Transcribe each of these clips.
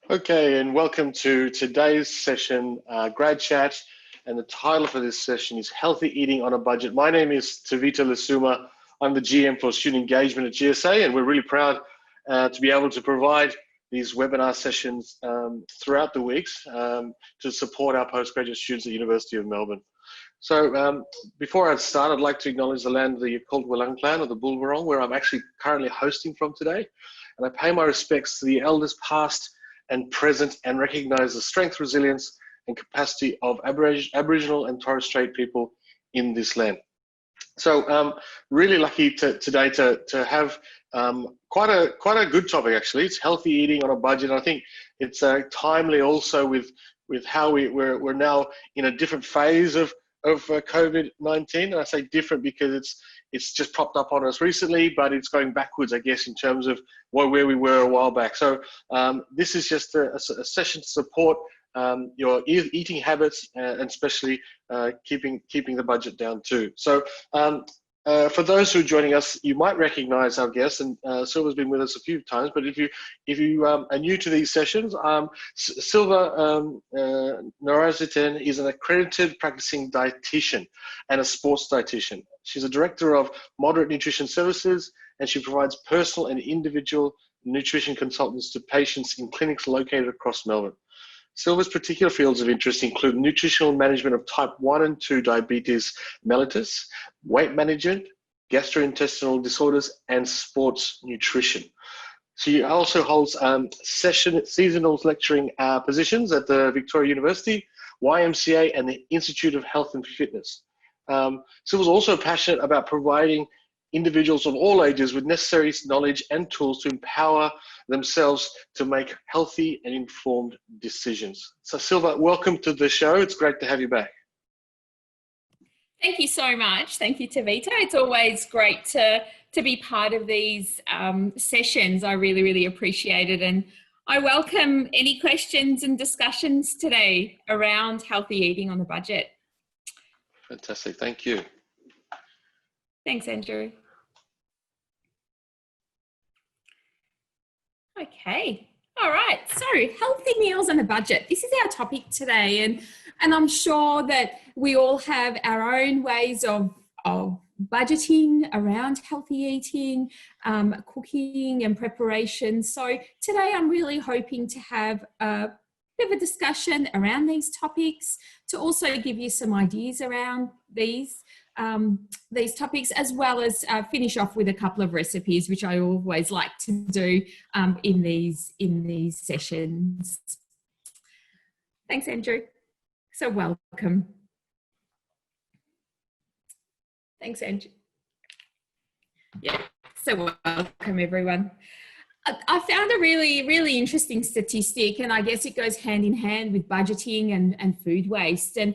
Okay, and welcome to today's session, GradChat, and the title for this session is Healthy Eating on a Budget. My name is Tavita Lasuma. I'm the GM for Student Engagement at GSA, and we're really proud to be able to provide these webinar sessions throughout the weeks to support our postgraduate students at the University of Melbourne. So before I start, I'd like to acknowledge the land of the Yalgoo clan of the Bulwarong, where I'm actually currently hosting from today. And I pay my respects to the elders past and present and recognise the strength, resilience and capacity of Aboriginal and Torres Strait people in this land. So really lucky today to have quite a good topic actually. It's healthy eating on a budget. I think it's timely also with how we're now in a different phase of COVID-19, and I say different because it's just popped up on us recently, but it's going backwards, I guess, in terms of where we were a while back. So this is just a session to support your eating habits and especially keeping the budget down too. So for those who are joining us, you might recognize our guest, and Silva's been with us a few times, but if you are new to these sessions, Silva Nazaretian is an accredited practicing dietitian and a sports dietitian. She's a director of Moderate Nutrition Services, and she provides personal and individual nutrition consultants to patients in clinics located across Melbourne. Silva's particular fields of interest include nutritional management of type 1 and 2 diabetes mellitus, weight management, gastrointestinal disorders, and sports nutrition. She also holds seasonal lecturing positions at the Victoria University, YMCA, and the Institute of Health and Fitness. Silva's also passionate about providing individuals of all ages with necessary knowledge and tools to empower themselves to make healthy and informed decisions. So Silva, welcome to the show. It's great to have you back. Thank you so much. Thank you, Tavita. It's always great to be part of these sessions. I really, really appreciate it. And I welcome any questions and discussions today around healthy eating on the budget. Fantastic. Thank you. Thanks, Andrew. Okay. All right. So healthy meals on a budget. This is our topic today. And I'm sure that we all have our own ways of budgeting around healthy eating, cooking and preparation. So today I'm really hoping to have a bit of a discussion around these topics, to also give you some ideas around these topics, as well as finish off with a couple of recipes, which I always like to do in these sessions. Thanks, Andrew. So welcome. Thanks, Andrew. Yeah, so welcome everyone. I found a really, really interesting statistic, and I guess it goes hand in hand with budgeting and food waste. And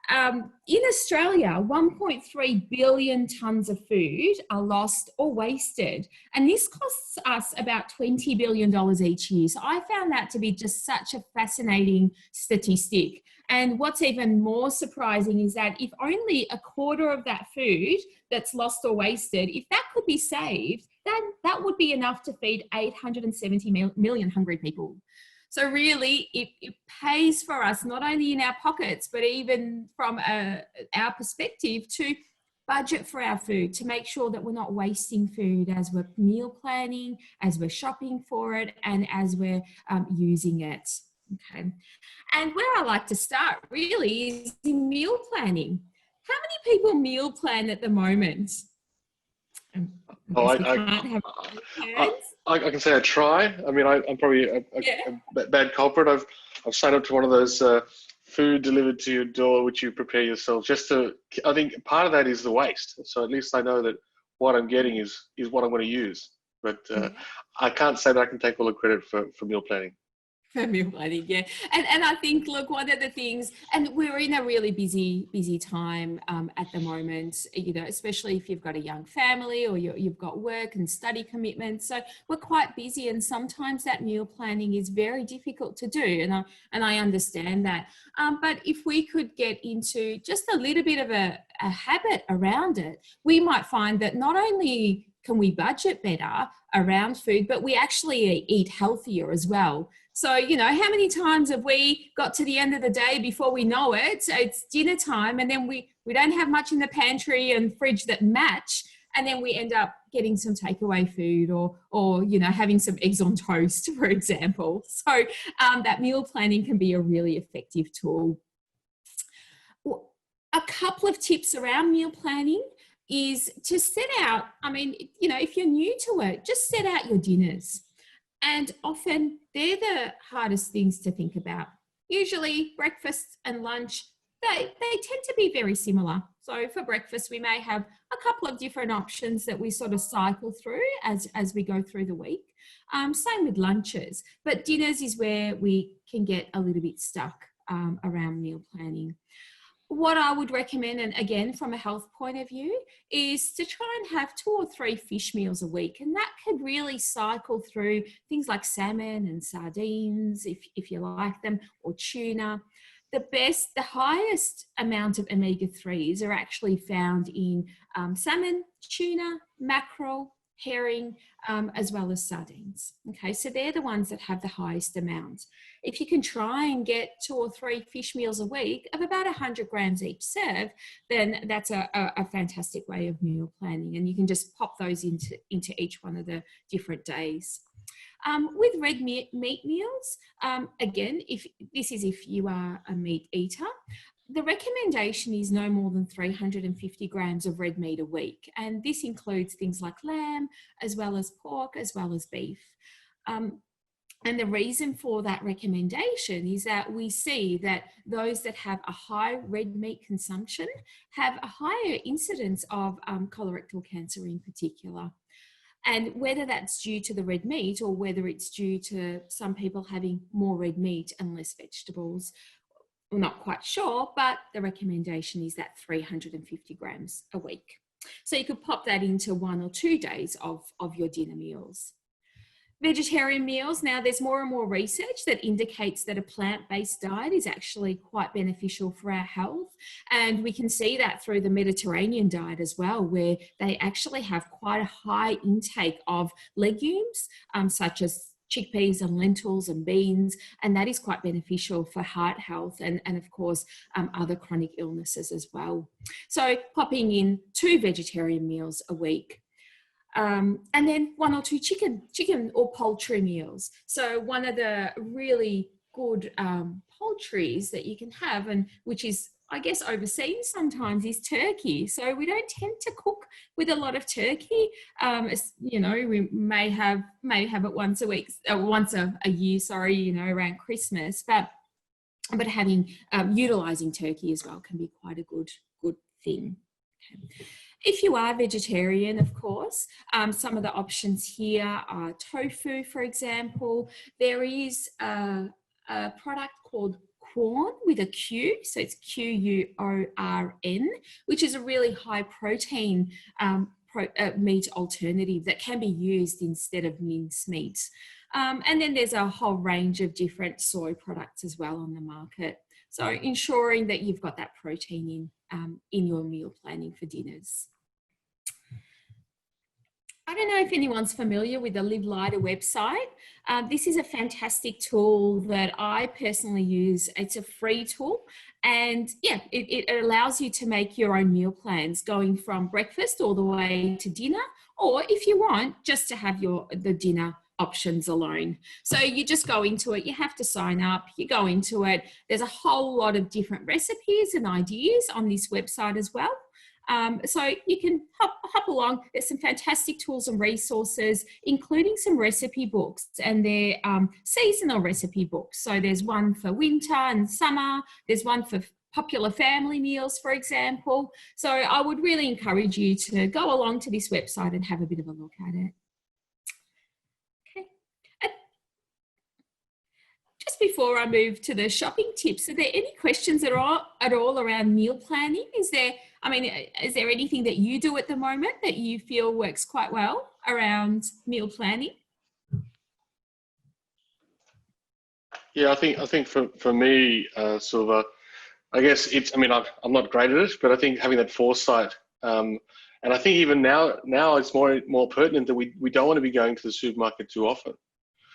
in Australia, 1.3 billion tonnes of food are lost or wasted. And this costs us about $20 billion each year. So I found that to be just such a fascinating statistic. And what's even more surprising is that if only a quarter of that food that's lost or wasted, if that could be saved, then that would be enough to feed 870 million hungry people. So really, it pays for us, not only in our pockets, but even from our perspective, to budget for our food, to make sure that we're not wasting food as we're meal planning, as we're shopping for it, and as we're using it. Okay. And where I like to start really is in meal planning. How many people meal plan at the moment? I can say I try. I mean, I'm probably a bad culprit. I've signed up to one of those food delivered to your door, which you prepare yourself. I think part of that is the waste. So at least I know that what I'm getting is what I'm going to use. But I can't say that I can take all the credit for meal planning. Meal planning, yeah. And I think, look, one of the things, and we're in a really busy time at the moment, you know, especially if you've got a young family or you've got work and study commitments. So we're quite busy, and sometimes that meal planning is very difficult to do. And I understand that. But if we could get into just a little bit of a habit around it, we might find that not only can we budget better around food, but we actually eat healthier as well. So, you know, how many times have we got to the end of the day before we know it, it's dinner time, and then we don't have much in the pantry and fridge that match, and then we end up getting some takeaway food or you know, having some eggs on toast, for example. So that meal planning can be a really effective tool. A couple of tips around meal planning is to set out, I mean, you know, if you're new to it, just set out your dinners. And often they're the hardest things to think about. Usually breakfast and lunch, they tend to be very similar. So for breakfast, we may have a couple of different options that we sort of cycle through as we go through the week. Same with lunches, but dinners is where we can get a little bit stuck around meal planning. What I would recommend, and again, from a health point of view, is to try and have 2 or 3 fish meals a week. And that could really cycle through things like salmon and sardines, if you like them, or tuna. The highest amount of omega-3s are actually found in salmon, tuna, mackerel, herring, as well as sardines. Okay, so they're the ones that have the highest amount. If you can try and get 2 or 3 fish meals a week of about 100 grams each serve, then that's a fantastic way of meal planning, and you can just pop those into each one of the different days. With red meat meals, again, if you are a meat eater, the recommendation is no more than 350 grams of red meat a week. And this includes things like lamb, as well as pork, as well as beef. And the reason for that recommendation is that we see that those that have a high red meat consumption have a higher incidence of colorectal cancer in particular. And whether that's due to the red meat or whether it's due to some people having more red meat and less vegetables, we're not quite sure, but the recommendation is that 350 grams a week. So you could pop that into 1 or 2 days of your dinner meals. Vegetarian meals, now there's more and more research that indicates that a plant-based diet is actually quite beneficial for our health. And we can see that through the Mediterranean diet as well, where they actually have quite a high intake of legumes, such as chickpeas and lentils and beans, and that is quite beneficial for heart health and of course other chronic illnesses as well. So popping in 2 vegetarian meals a week. And then 1 or 2 chicken or poultry meals. So one of the really good poultries that you can have, and which is, I guess, overseen sometimes, is turkey. So we don't tend to cook with a lot of turkey. You know, we may have it once a week, once a year, sorry, you know, around Christmas. But having utilizing turkey as well can be quite a good thing. Okay. If you are vegetarian, of course, some of the options here are tofu, for example. There is a product called Quorn with a Q, so it's Quorn, which is a really high protein meat alternative that can be used instead of minced meat. And then there's a whole range of different soy products as well on the market. So ensuring that you've got that protein in your meal planning for dinners. I don't know if anyone's familiar with the LiveLighter website. This is a fantastic tool that I personally use. It's a free tool, and yeah, it allows you to make your own meal plans going from breakfast all the way to dinner, or if you want, just to have the dinner options alone. So you just go into it, you have to sign up, you go into it. There's a whole lot of different recipes and ideas on this website as well. So you can hop along. There's some fantastic tools and resources, including some recipe books, and they're seasonal recipe books. So there's one for winter and summer. There's one for popular family meals, for example. So I would really encourage you to go along to this website and have a bit of a look at it. Okay. Just before I move to the shopping tips, are there any questions at all around meal planning? Is there anything that you do at the moment that you feel works quite well around meal planning? Yeah, I think for me, Silva, I guess I'm not great at it, but I think having that foresight and And I think even now it's more pertinent that we don't want to be going to the supermarket too often.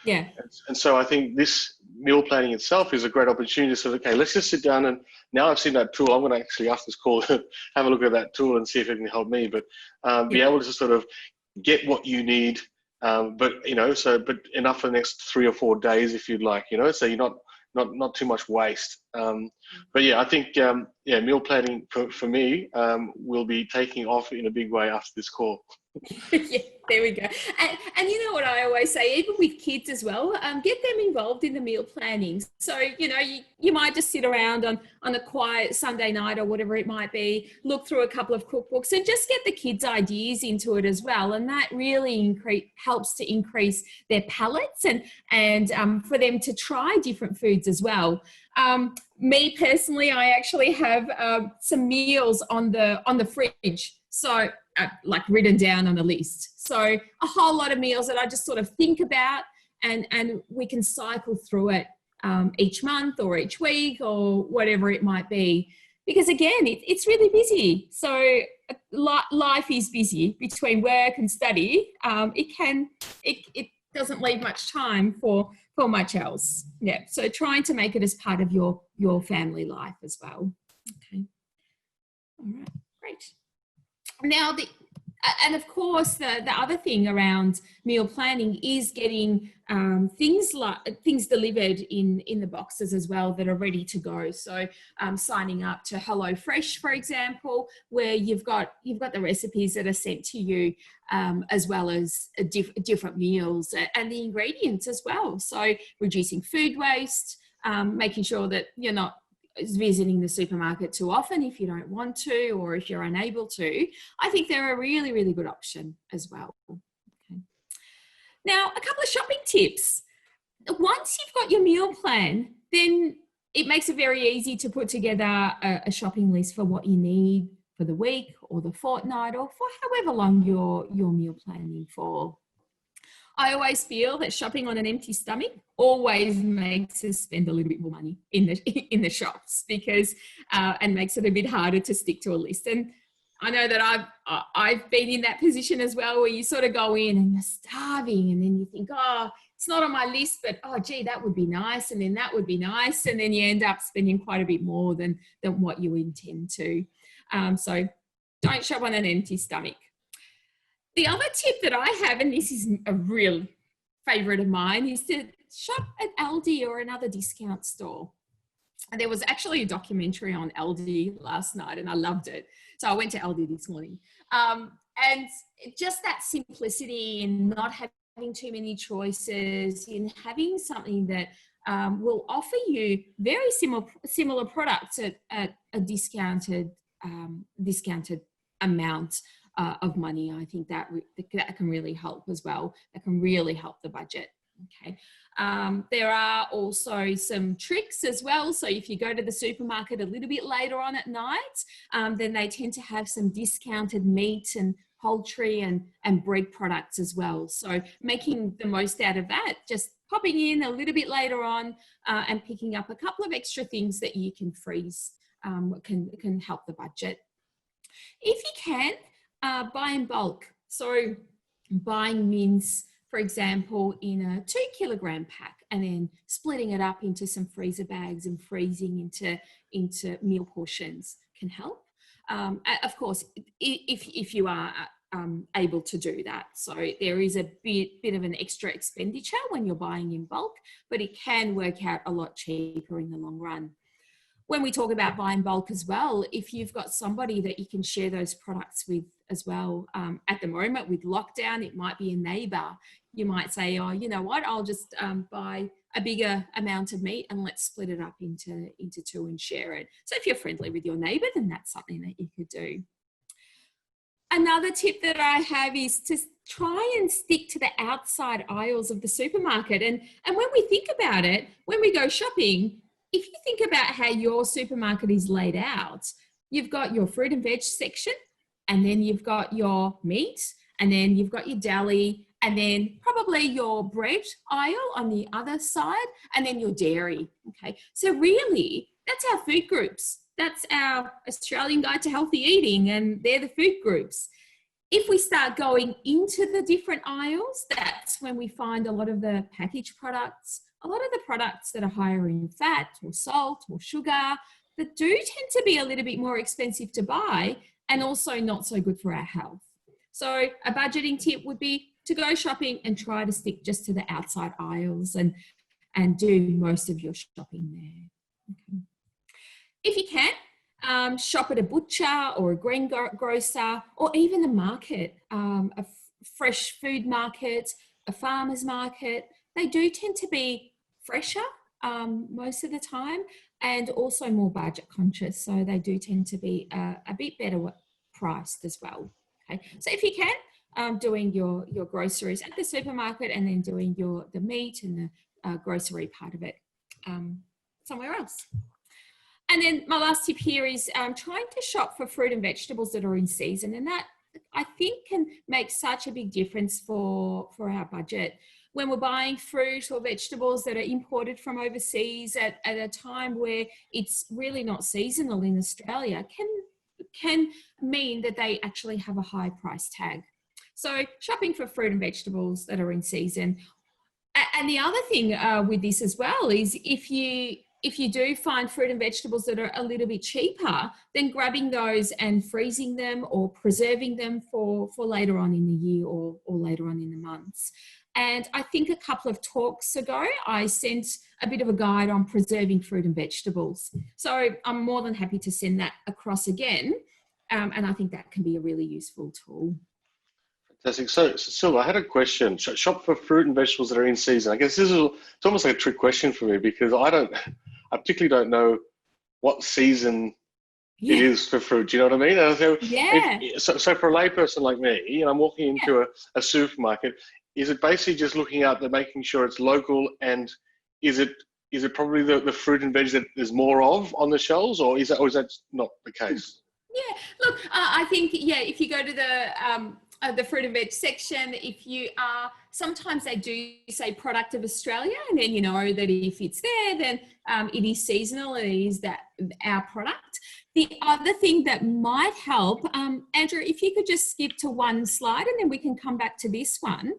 Yeah. And so I think this meal planning itself is a great opportunity to say, okay, let's just sit down, and now I've seen that tool, I'm going to actually, after this call, have a look at that tool and see if it can help me, but be able to sort of get what you need, but enough for the next 3 or 4 days if you'd like, so you're not too much waste. But yeah, I think, meal planning for me will be taking off in a big way after this call. Yeah, there we go. And you know what I always say, even with kids as well, get them involved in the meal planning. So, you might just sit around on a quiet Sunday night or whatever it might be, look through a couple of cookbooks and just get the kids' ideas into it as well. And that really helps to increase their palates and for them to try different foods as well. Me personally, I actually have some meals on the fridge. So like written down on a list. So a whole lot of meals that I just sort of think about, and we can cycle through it each month or each week or whatever it might be. Because again, it's really busy. So life is busy between work and study. It doesn't leave much time for much else. Yeah. So trying to make it as part of your family life as well. Okay. All right. Great. Now, and of course, the other thing around meal planning is getting things delivered in the boxes as well that are ready to go. So signing up to HelloFresh, for example, where you've got the recipes that are sent to you, as well as different meals and the ingredients as well. So reducing food waste, making sure that you're not visiting the supermarket too often if you don't want to, or if you're unable to. I think they're a really, really good option as well. Okay. Now, a couple of shopping tips. Once you've got your meal plan, then it makes it very easy to put together a shopping list for what you need for the week or the fortnight or for however long you're meal planning for. I always feel that shopping on an empty stomach always makes us spend a little bit more money in the shops, because and makes it a bit harder to stick to a list. And I know that I've been in that position as well, where you sort of go in and you're starving, and then you think, oh, it's not on my list, but oh gee, that would be nice, and then that would be nice, and then you end up spending quite a bit more than what you intend to. So don't shop on an empty stomach. The other tip that I have, and this is a real favourite of mine, is to shop at Aldi or another discount store. And there was actually a documentary on Aldi last night, and I loved it. So I went to Aldi this morning. And just that simplicity in not having too many choices, in having something that will offer you very similar products at a discounted amount of money. I think that can really help as well. That can really help the budget. Okay. There are also some tricks as well. So if you go to the supermarket a little bit later on at night, then they tend to have some discounted meat and poultry and bread products as well. So making the most out of that, just popping in a little bit later on and picking up a couple of extra things that you can freeze can help the budget. If you can, buy in bulk. So buying mince, for example, in a 2 kilogram pack, and then splitting it up into some freezer bags and freezing into meal portions can help. Of course, if you are able to do that. So there is a bit of an extra expenditure when you're buying in bulk, but it can work out a lot cheaper in the long run. When we talk about buying bulk as well, if you've got somebody that you can share those products with as well, at the moment with lockdown, it might be a neighbour. You might say, oh, you know what, I'll just buy a bigger amount of meat and let's split it up into two and share it. So if you're friendly with your neighbour, then that's something that you could do. Another tip that I have is to try and stick to the outside aisles of the supermarket. And when we think about it, when we go shopping, if you think about how your supermarket is laid out, you've got your fruit and veg section, and then you've got your meat, and then you've got your deli, and then probably your bread aisle on the other side, and then your dairy. Okay, so really, that's our food groups. That's our Australian Guide to Healthy Eating, and they're the food groups. If we start going into the different aisles, that's when we find a lot of the packaged products, a lot of the products that are higher in fat or salt or sugar that do tend to be a little bit more expensive to buy and also not so good for our health. So a budgeting tip would be to go shopping and try to stick just to the outside aisles and do most of your shopping there. Okay. If you can, shop at a butcher or a green grocer or even a market, a fresh food market, a farmer's market. They do tend to be fresher most of the time and also more budget conscious. So they do tend to be a bit better priced as well. Okay, so if you can, doing your groceries at the supermarket and then doing the meat and the grocery part of it somewhere else. And then my last tip here is trying to shop for fruit and vegetables that are in season. And that, I think, can make such a big difference for our budget. When we're buying fruit or vegetables that are imported from overseas at a time where it's really not seasonal in Australia, can mean that they actually have a high price tag. So shopping for fruit and vegetables that are in season. And the other thing with this as well is if you do find fruit and vegetables that are a little bit cheaper, then grabbing those and freezing them or preserving them for later on in the year or later on in the months. And I think a couple of talks ago, I sent a bit of a guide on preserving fruit and vegetables. So I'm more than happy to send that across again. And I think that can be a really useful tool. Fantastic. So, Silva, I had a question. Shop for fruit and vegetables that are in season. I guess it's almost like a trick question for me because I particularly don't know what season it is for fruit. Do you know what I mean? And so for a layperson like me, I'm walking into a supermarket. Is it basically just looking out there, making sure it's local, and is it probably the fruit and veg that there's more of on the shelves, or is that not the case? Yeah, look, I think, if you go to the fruit and veg section, if you are, sometimes they do say product of Australia, and then you know that if it's there, then it is seasonal, and it is our product. The other thing that might help, Andrew, if you could just skip to one slide and then we can come back to this one.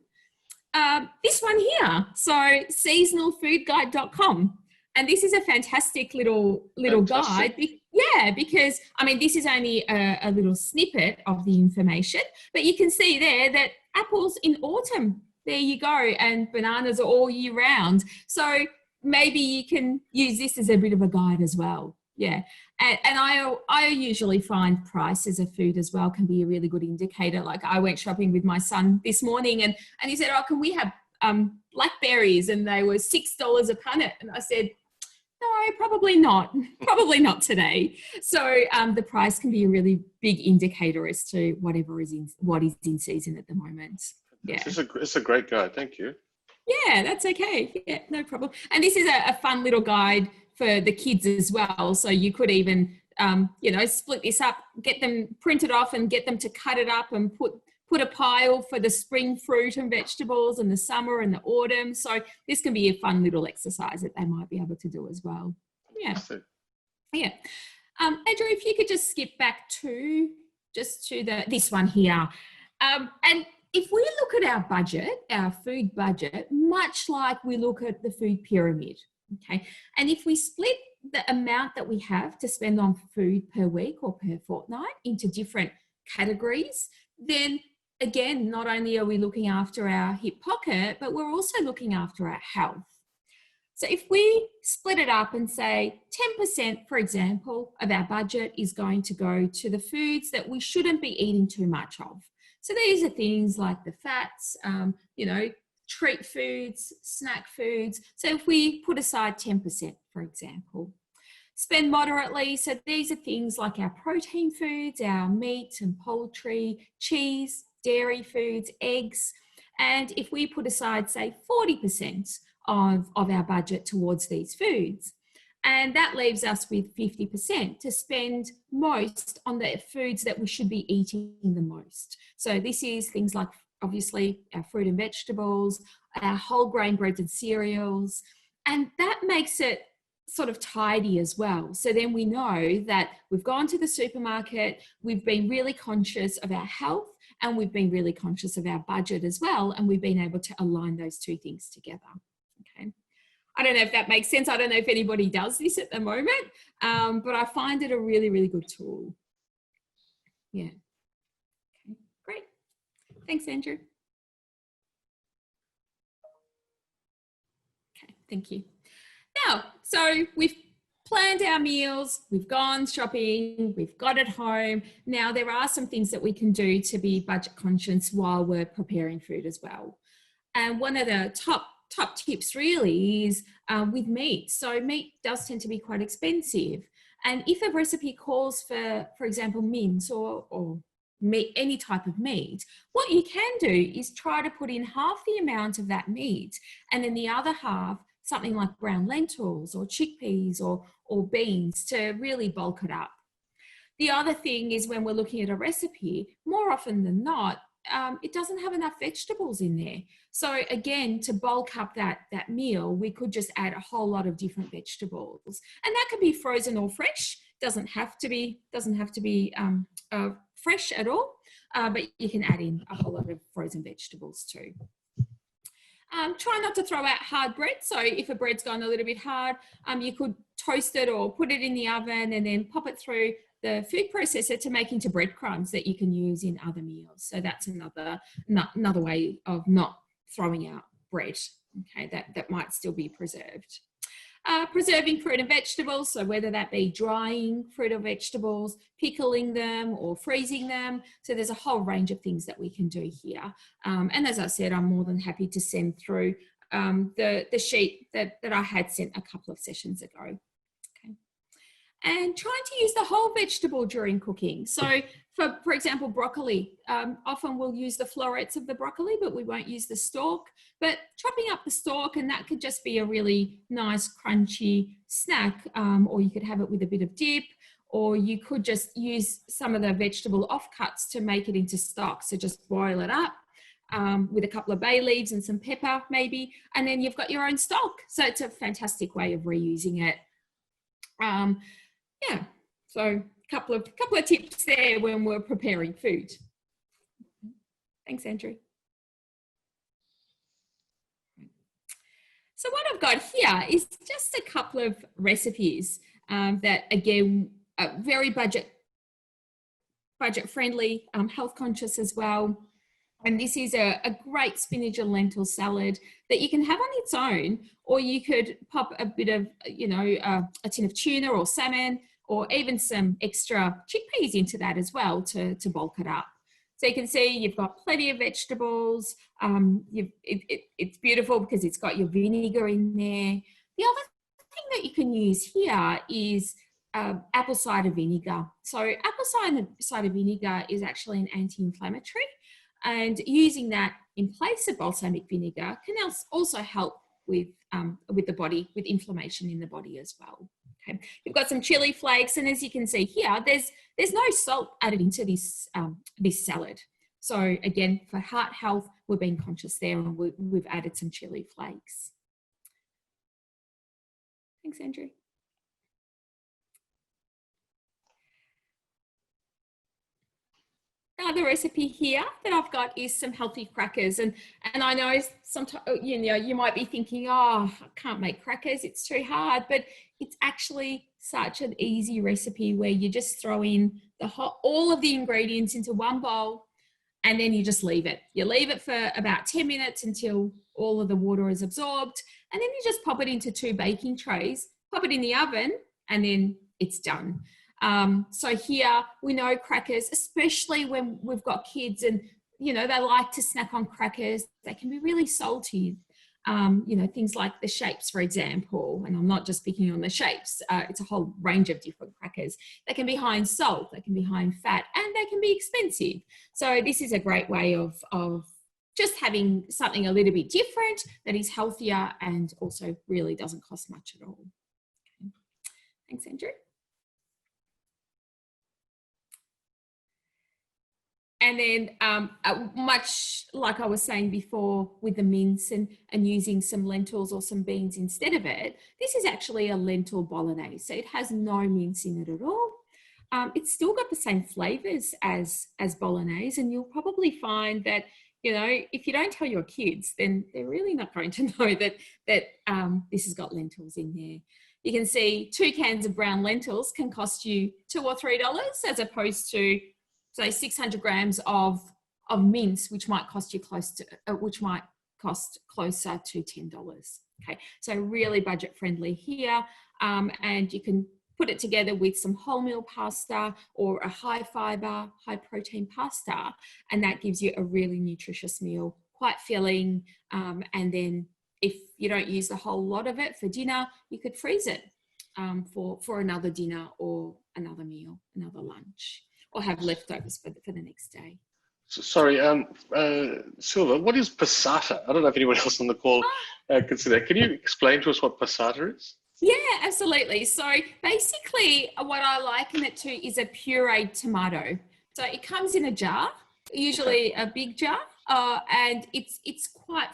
This one here, so seasonalfoodguide.com. And this is a fantastic little guide. Yeah, because, I mean, this is only a little snippet of the information, but you can see there that apples in autumn, there you go, and bananas are all year round. So maybe you can use this as a bit of a guide as well. Yeah, and I usually find prices of food as well can be a really good indicator. Like I went shopping with my son this morning and he said, oh, can we have blackberries? And they were $6 a punnet. And I said, no, probably not. Probably not today. So the price can be a really big indicator as to what is in season at the moment. Yeah, it's a great guide. Thank you. Yeah, that's okay. Yeah, no problem. And this is a fun little guide for the kids as well. So you could even, split this up, get them printed off and get them to cut it up and put a pile for the spring fruit and vegetables and the summer and the autumn. So this can be a fun little exercise that they might be able to do as well. Yeah. Yeah. Andrew, if you could just skip back to this one here. And if we look at our budget, our food budget, much like we look at the food pyramid, okay? And if we split the amount that we have to spend on food per week or per fortnight into different categories, then again, not only are we looking after our hip pocket, but we're also looking after our health. So if we split it up and say 10%, for example, of our budget is going to go to the foods that we shouldn't be eating too much of. So these are things like the fats, treat foods, snack foods. So if we put aside 10%, for example, spend moderately. So these are things like our protein foods, our meat and poultry, cheese, dairy foods, eggs. And if we put aside, say, 40% of our budget towards these foods, and that leaves us with 50% to spend most on the foods that we should be eating the most. So this is things like, obviously, our fruit and vegetables, our whole grain breads and cereals, and that makes it sort of tidy as well. So then we know that we've gone to the supermarket, we've been really conscious of our health, and we've been really conscious of our budget as well, and we've been able to align those two things together. Okay. I don't know if that makes sense. I don't know if anybody does this at the moment, but I find it a really, really good tool. Yeah. Okay, great. Thanks, Andrew. Okay, thank you. Now, so we've planned our meals, we've gone shopping, we've got it home. Now, there are some things that we can do to be budget conscious while we're preparing food as well. And one of the top tips really is with meat. So meat does tend to be quite expensive. And if a recipe calls for example, mince or meat, any type of meat, what you can do is try to put in half the amount of that meat, and then the other half, something like brown lentils or chickpeas or beans, to really bulk it up. The other thing is, when we're looking at a recipe, more often than not, it doesn't have enough vegetables in there. So again, to bulk up that meal, we could just add a whole lot of different vegetables, and that can be frozen or fresh. Doesn't have to be fresh at all, but you can add in a whole lot of frozen vegetables too. Try not to throw out hard bread. So if a bread's gone a little bit hard, you could toast it or put it in the oven and then pop it through the food processor to make into breadcrumbs that you can use in other meals. So that's another way of not throwing out bread, okay, that might still be preserved. Preserving fruit and vegetables, so whether that be drying fruit or vegetables, pickling them or freezing them. So there's a whole range of things that we can do here. And as I said, I'm more than happy to send through the sheet that I had sent a couple of sessions ago. Okay. And trying to use the whole vegetable during cooking. So for example, broccoli, often we'll use the florets of the broccoli, but we won't use the stalk. But chopping up the stalk, and that could just be a really nice crunchy snack, or you could have it with a bit of dip, or you could just use some of the vegetable offcuts to make it into stock. So just boil it up with a couple of bay leaves and some pepper maybe, and then you've got your own stock. So it's a fantastic way of reusing it. Yeah, so couple of tips there when we're preparing food. Thanks, Andrew. So what I've got here is just a couple of recipes that, again, are very budget friendly, health conscious as well. And this is a great spinach and lentil salad that you can have on its own, or you could pop a bit of, a tin of tuna or salmon, or even some extra chickpeas into that as well to bulk it up. So you can see you've got plenty of vegetables. It's beautiful because it's got your vinegar in there. The other thing that you can use here is apple cider vinegar. So apple cider vinegar is actually an anti-inflammatory, and using that in place of balsamic vinegar can also help with the body, with inflammation in the body as well. Okay, you've got some chili flakes, and as you can see here, there's no salt added into this salad. So again, for heart health, we're being conscious there, and we've added some chili flakes. Thanks, Andrew. Another recipe here that I've got is some healthy crackers, and I know sometimes you might be thinking, oh, I can't make crackers, it's too hard, but it's actually such an easy recipe where you just throw in all of the ingredients into one bowl, and then you just leave it. You leave it for about 10 minutes until all of the water is absorbed, and then you just pop it into 2 baking trays, pop it in the oven, and then it's done. So here we know crackers, especially when we've got kids and, they like to snack on crackers. They can be really salty. Things like the shapes, for example, and I'm not just picking on the shapes. It's a whole range of different crackers. They can be high in salt, they can be high in fat, and they can be expensive. So this is a great way of just having something a little bit different that is healthier and also really doesn't cost much at all. Okay. Thanks, Andrew. And then much like I was saying before with the mince and using some lentils or some beans instead of it, this is actually a lentil bolognese. So it has no mince in it at all. it's still got the same flavors as bolognese, and you'll probably find that, you know, if you don't tell your kids, then they're really not going to know that this has got lentils in there. You can see 2 cans of brown lentils can cost you $2 or $3, as opposed to, say, 600 grams of mince, which might cost you closer to $10. Okay, so really budget friendly here, and you can put it together with some wholemeal pasta or a high fiber, high protein pasta, and that gives you a really nutritious meal, quite filling. And then if you don't use the whole lot of it for dinner, you could freeze it for another dinner or another meal, another lunch, or have leftovers for the next day. Sorry, Silva, what is passata? I don't know if anyone else on the call consider. Can you explain to us what passata is? Yeah, absolutely. So basically what I liken it to is a pureed tomato. So it comes in a jar, usually a big jar, and it's quite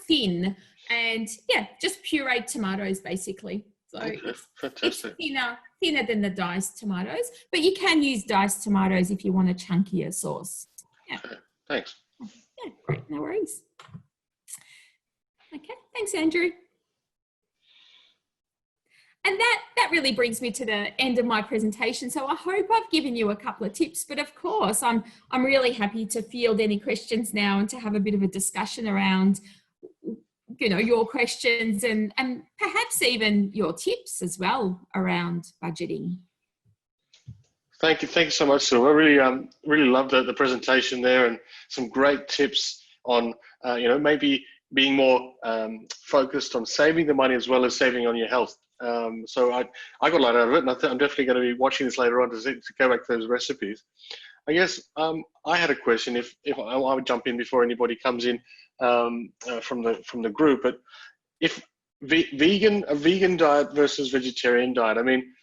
thin, and yeah, just pureed tomatoes basically. So it's thinner than the diced tomatoes, but you can use diced tomatoes if you want a chunkier sauce. Yeah. Okay, thanks. Yeah, great, no worries. Okay, thanks, Andrew. And that really brings me to the end of my presentation. So I hope I've given you a couple of tips, but of course, I'm really happy to field any questions now and to have a bit of a discussion around, you know, your questions and perhaps even your tips as well around budgeting. Thank you so much, Silva. I really loved the presentation there, and some great tips on, you know, maybe being more focused on saving the money as well as saving on your health. So I got a lot out of it, and I'm definitely going to be watching this later on to go back to those recipes. I guess I had a question. If I would jump in before anybody comes in from the group, but if a vegan diet versus vegetarian diet, I mean,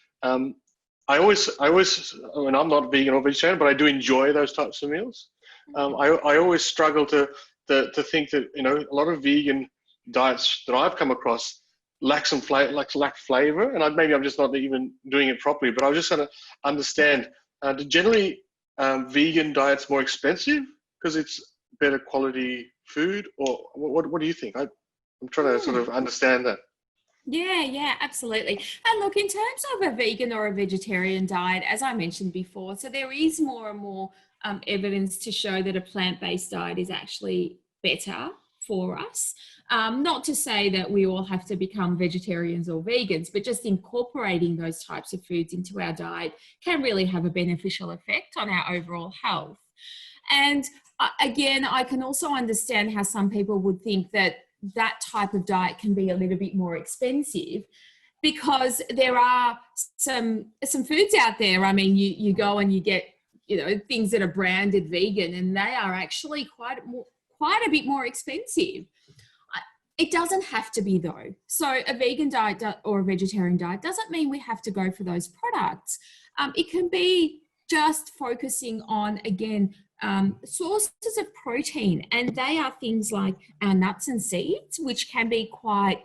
I always, and I'm not vegan or vegetarian, but I do enjoy those types of meals. I always struggle to think that, you know, a lot of vegan diets that I've come across lack flavor, and maybe I'm just not even doing it properly. But I was just going to understand: generally, vegan diets more expensive because it's better quality food, or what do you think? I'm trying to sort of understand that. Yeah, absolutely. And look, in terms of a vegan or a vegetarian diet, as I mentioned before, so there is more and more evidence to show that a plant-based diet is actually better for us. Not to say that we all have to become vegetarians or vegans, but just incorporating those types of foods into our diet can really have a beneficial effect on our overall health. And again, I can also understand how some people would think that type of diet can be a little bit more expensive, because there are some foods out there. I mean, you go and you get, you know, things that are branded vegan, and they are actually quite a bit more expensive. It doesn't have to be, though. So a vegan diet or a vegetarian diet doesn't mean we have to go for those products. It can be just focusing on, again, sources of protein, and they are things like our nuts and seeds, which can be quite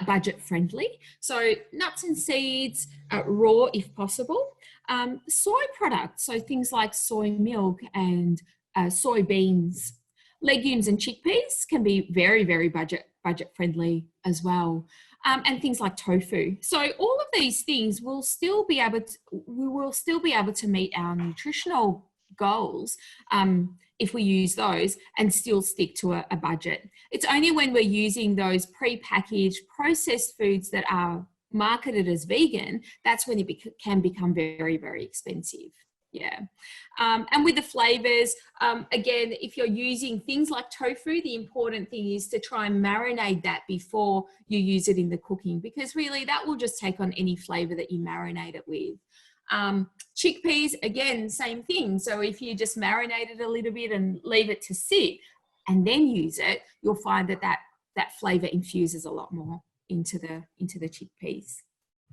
budget friendly. So nuts and seeds, raw if possible. Soy products, so things like soy milk and soybeans. Legumes and chickpeas can be very, very budget friendly as well. And things like tofu. So all of these things we will still be able to meet our nutritional goals if we use those and still stick to a budget. It's only when we're using those pre-packaged processed foods that are marketed as vegan, that's when it can become very, very expensive. Yeah. And with the flavors, again, if you're using things like tofu, the important thing is to try and marinate that before you use it in the cooking, because really that will just take on any flavor that you marinate it with. Chickpeas, again, same thing. So if you just marinate it a little bit and leave it to sit and then use it, you'll find that flavor infuses a lot more into the chickpeas.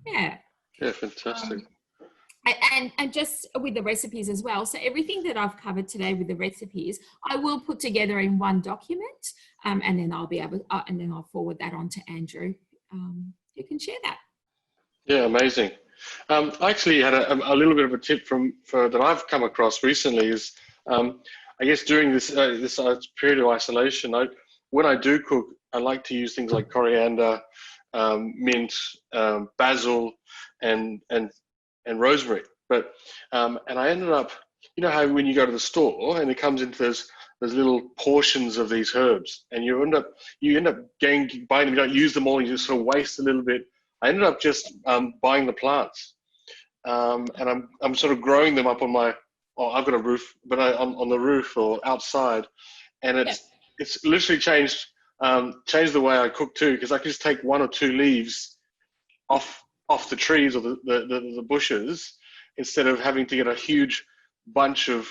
Yeah. Yeah, fantastic. And just with the recipes as well. So everything that I've covered today with the recipes, I will put together in one document, and then I'll forward that on to Andrew, who can share that. Yeah, amazing. I actually had a little bit of a tip that I've come across recently is, I guess during this period of isolation, when I do cook, I like to use things like coriander, mint, basil, and rosemary. But and I ended up, you know how when you go to the store and it comes into those little portions of these herbs, and you end up buying them. You don't use them all. You just sort of waste a little bit. I ended up just buying the plants, and I'm sort of growing them up on my. Oh, I've got a roof, but on the roof or outside, and it's literally changed the way I cook too, because I can just take one or two leaves off the trees or the bushes, instead of having to get a huge bunch of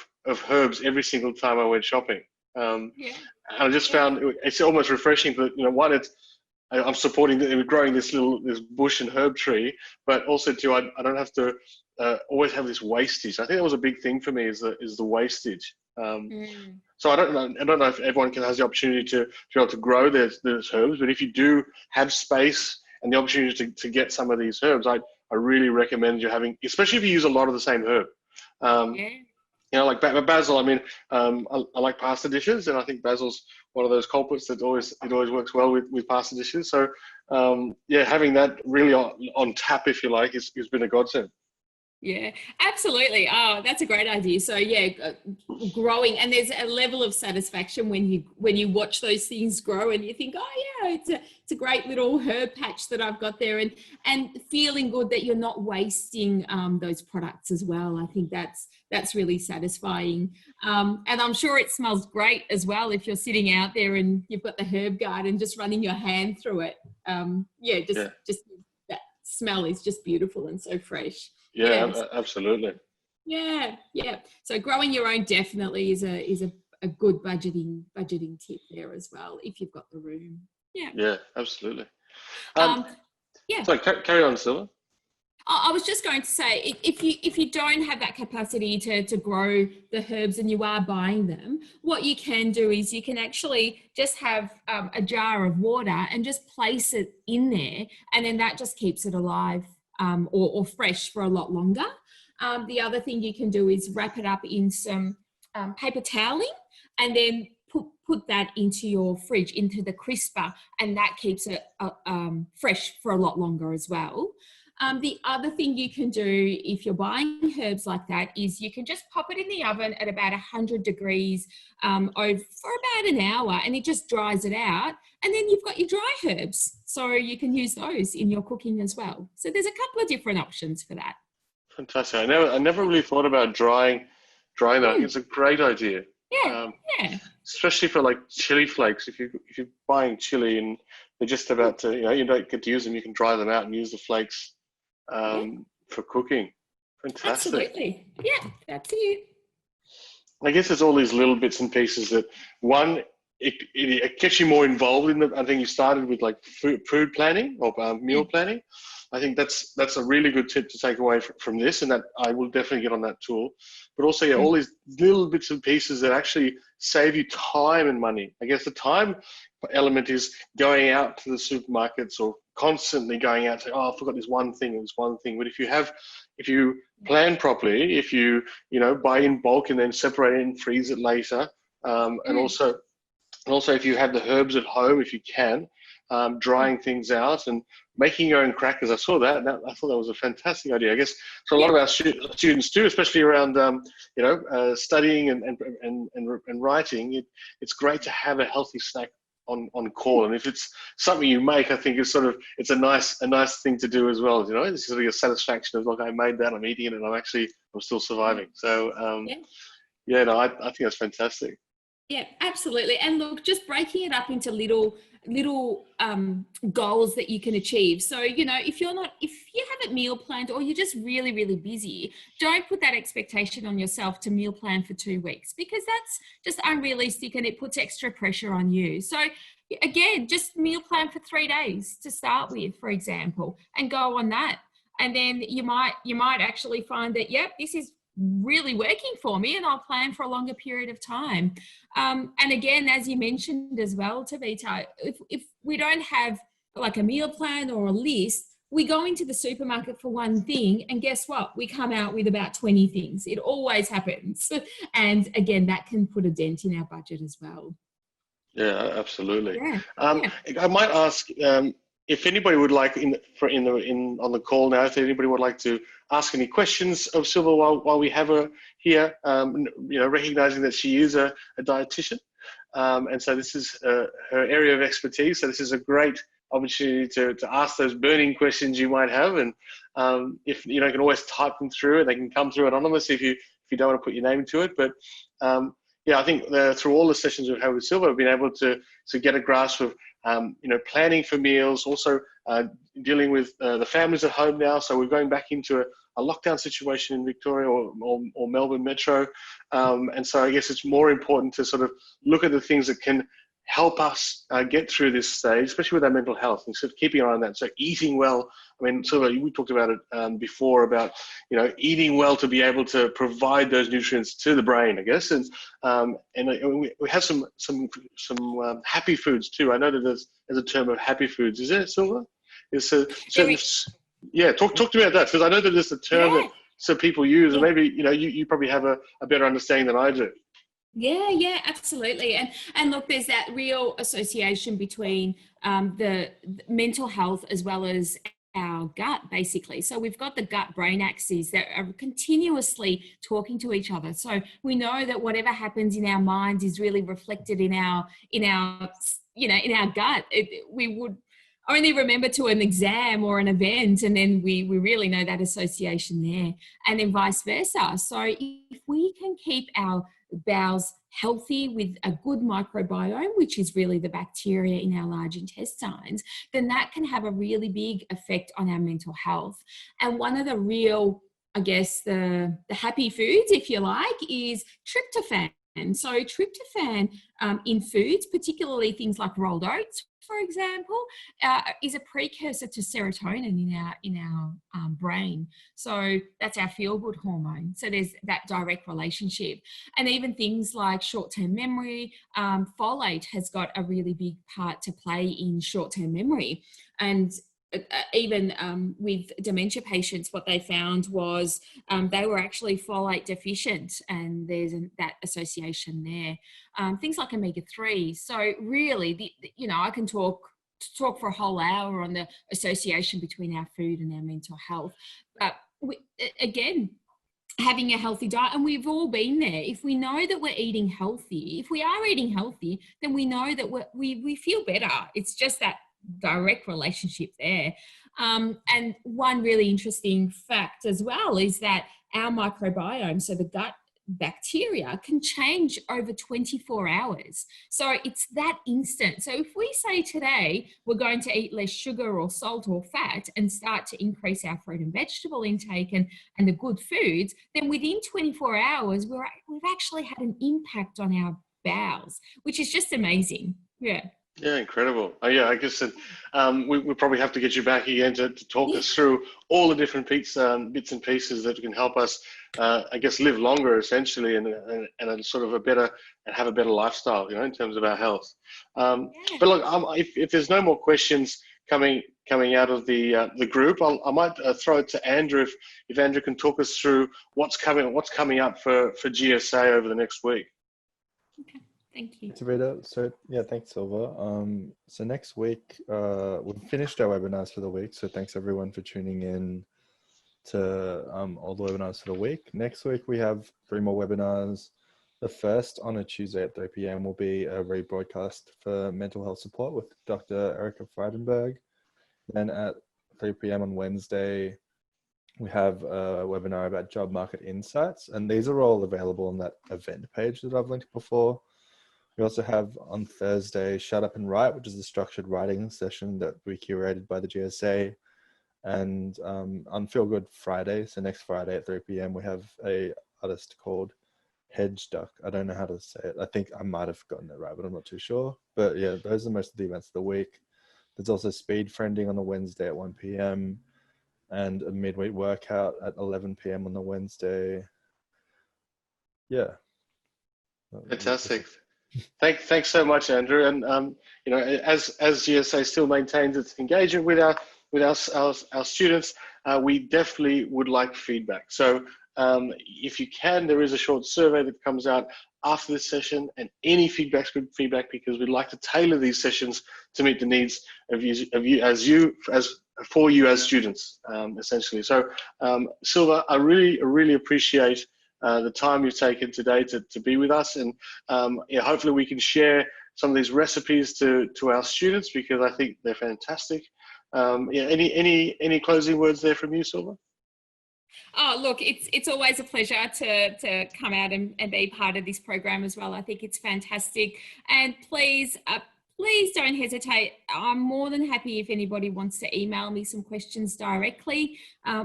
herbs every single time I went shopping. And I just found it's almost refreshing. But one, I'm supporting growing this bush and herb tree, but also too, I don't have to always have this wastage. I think that was a big thing for me, is the wastage. So I don't know if everyone has the opportunity to be able to grow those herbs, but if you do have space and the opportunity to get some of these herbs, I really recommend you having, especially if you use a lot of the same herb. Like basil. I mean, I like pasta dishes, and I think basil's one of those culprits that always works well with pasta dishes. So having that really on tap, if you like, has been a godsend. Yeah, absolutely. Oh, that's a great idea. So growing, and there's a level of satisfaction when you watch those things grow, and you think, oh yeah, it's a great little herb patch that I've got there, and feeling good that you're not wasting those products as well. I think that's really satisfying, and I'm sure it smells great as well if you're sitting out there and you've got the herb garden, just running your hand through it. Just that smell is just beautiful and so fresh. Yeah, absolutely. Yeah. So growing your own definitely is a good budgeting tip there as well, if you've got the room. Yeah, absolutely. So carry on, Silva. I was just going to say, if you don't have that capacity to grow the herbs and you are buying them, what you can do is you can actually just have a jar of water and just place it in there, and then that just keeps it alive. Or fresh for a lot longer. The other thing you can do is wrap it up in some paper toweling, and then put that into your fridge, into the crisper, and that keeps it fresh for a lot longer as well. The other thing you can do if you're buying herbs like that is you can just pop it in the oven at about 100 degrees for about an hour, and it just dries it out. And then you've got your dry herbs, so you can use those in your cooking as well. So there's a couple of different options for that. Fantastic. I never really thought about drying that. It's a great idea. Yeah. Especially for like chili flakes. If you're buying chili and they're just about to, you don't get to use them, you can dry them out and use the flakes for cooking. Fantastic. Absolutely. Yeah, that's it. I guess there's all these little bits and pieces that, one, it gets you more involved in I think you started with like food planning or meal planning. I think that's a really good tip to take away from this, and that I will definitely get on that tool. But also, all these little bits and pieces that actually save you time and money. I guess the time element is going out to the supermarkets or constantly going out to, I forgot this one thing. But if you plan properly, if you buy in bulk and then separate it and freeze it later, and also if you have the herbs at home, if you can, drying things out and making your own crackers. I saw that, and I thought that was a fantastic idea. I guess so. A lot of our students do, especially around studying and writing. It's great to have a healthy snack on call, and if it's something you make, I think it's a nice thing to do as well. It's sort of a satisfaction of, look, I made that, I'm eating it, and I'm still surviving. So I think that's fantastic. Yeah, absolutely. And look, just breaking it up into little goals that you can achieve. So, if you haven't meal planned, or you're just really, really busy, don't put that expectation on yourself to meal plan for 2 weeks, because that's just unrealistic and it puts extra pressure on you. So again, just meal plan for 3 days to start with, for example, and go on that. And then you might actually find that, this is really working for me, and I'll plan for a longer period of time. And again, as you mentioned as well, Tavita, if we don't have like a meal plan or a list, we go into the supermarket for one thing, and guess what? We come out with about 20 things. It always happens. And again, that can put a dent in our budget as well. Yeah, absolutely. Yeah. I might ask if anybody would like on the call now, if anybody would like to ask any questions of Silva while we have her here, recognizing that she is a dietitian. And so this is her area of expertise. So this is a great opportunity to ask those burning questions you might have. And if you can always type them through, and they can come through anonymous if you don't want to put your name to it. But I think through all the sessions we've had with Silva, we've been able to get a grasp of planning for meals, also dealing with the families at home now. So we're going back into a lockdown situation in Victoria or Melbourne Metro. And so I guess it's more important to sort of look at the things that can help us get through this stage, especially with our mental health, and sort of keeping an eye on that. So eating well, I mean, Silva, we talked about it before about, eating well to be able to provide those nutrients to the brain, I guess. And we have some happy foods too. I know that there's a term of happy foods. Is there, Silva? Talk to me about that, because I know that there's a term that people use, and maybe, you probably have a better understanding than I do. Yeah, absolutely. And look, there's that real association between the mental health as well as our gut, basically. So we've got the gut-brain axes that are continuously talking to each other. So we know that whatever happens in our minds is really reflected in our gut. We would only remember to an exam or an event, and then we really know that association there, and then vice versa. So if we can keep our bowels healthy with a good microbiome, which is really the bacteria in our large intestines, then that can have a really big effect on our mental health. And one of the real, I guess, the happy foods, if you like, is tryptophan. So tryptophan in foods, particularly things like rolled oats, for example, is a precursor to serotonin in our brain. So that's our feel-good hormone. So there's that direct relationship. And even things like short-term memory, folate has got a really big part to play in short-term memory. And even with dementia patients, what they found was they were actually folate deficient, and there's that association there. Things like omega-3. So really, I can talk for a whole hour on the association between our food and our mental health. But again, having a healthy diet, and we've all been there. If we know that we're eating healthy, if we are eating healthy, then we know that we feel better. It's just that direct relationship there. And one really interesting fact as well is that our microbiome, so the gut bacteria, can change over 24 hours. So it's that instant. So if we say today we're going to eat less sugar or salt or fat and start to increase our fruit and vegetable intake and the good foods, then within 24 hours, we've actually had an impact on our bowels, which is just amazing. Yeah, incredible. I guess that we probably have to get you back again to talk us through all the different bits and pieces that can help us, I guess, live longer essentially, and a sort of have a better lifestyle, in terms of our health. But look, if there's no more questions coming out of the group, I might throw it to Andrew if Andrew can talk us through what's coming up for GSA over the next week. Okay. Thank you. So thanks, Silva. So next week, we've finished our webinars for the week. So thanks everyone for tuning in to all the webinars for the week. Next week, we have 3 more webinars. The first on a Tuesday at 3 p.m. will be a rebroadcast for mental health support with Dr. Erica Freidenberg. Then at 3 p.m. on Wednesday, we have a webinar about job market insights. And these are all available on that event page that I've linked before. We also have on Thursday, Shut Up and Write, which is a structured writing session that we curated by the GSA. And on Feel Good Friday, so next Friday at 3 p.m, we have a artist called Hedge Duck. I don't know how to say it. I think I might have gotten it right, but I'm not too sure. But yeah, those are most of the events of the week. There's also speed friending on the Wednesday at 1 p.m. and a midweek workout at 11 p.m. on the Wednesday. Yeah. Fantastic. Thanks so much, Andrew. And as GSA still maintains its engagement with with our students, we definitely would like feedback. So if you can, there is a short survey that comes out after this session, and any feedback's good feedback, because we'd like to tailor these sessions to meet the needs of for you as students, essentially. So Silva, I really appreciate the time you've taken today to be with us, and yeah, hopefully we can share some of these recipes to our students, because I think they're fantastic. Yeah, any closing words there from you, Silva? Oh, look, it's always a pleasure to come out and be part of this program as well. I think it's fantastic. And please don't hesitate. I'm more than happy if anybody wants to email me some questions directly.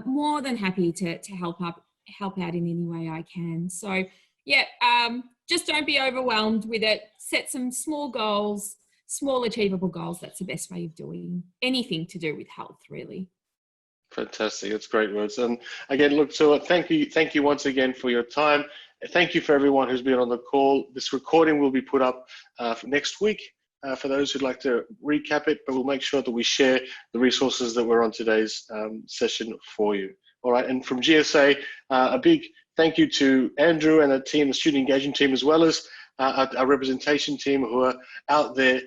More than happy to help out in any way I can. So yeah, just don't be overwhelmed with it. Set some small goals, small achievable goals. That's the best way of doing anything to do with health, really. Fantastic, that's great words. And again, look, so thank you once again for your time. Thank you for everyone who's been on the call. This recording will be put up for next week for those who'd like to recap it, but we'll make sure that we share the resources that were on today's session for you. All right, and from GSA, a big thank you to Andrew and the team, the student engagement team, as well as our representation team who are out there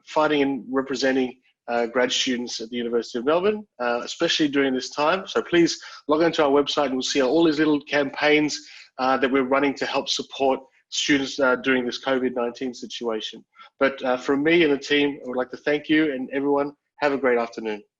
fighting and representing grad students at the University of Melbourne, especially during this time. So please log into our website and you'll see all these little campaigns that we're running to help support students during this COVID-19 situation. But from me and the team, I would like to thank you, and everyone, have a great afternoon.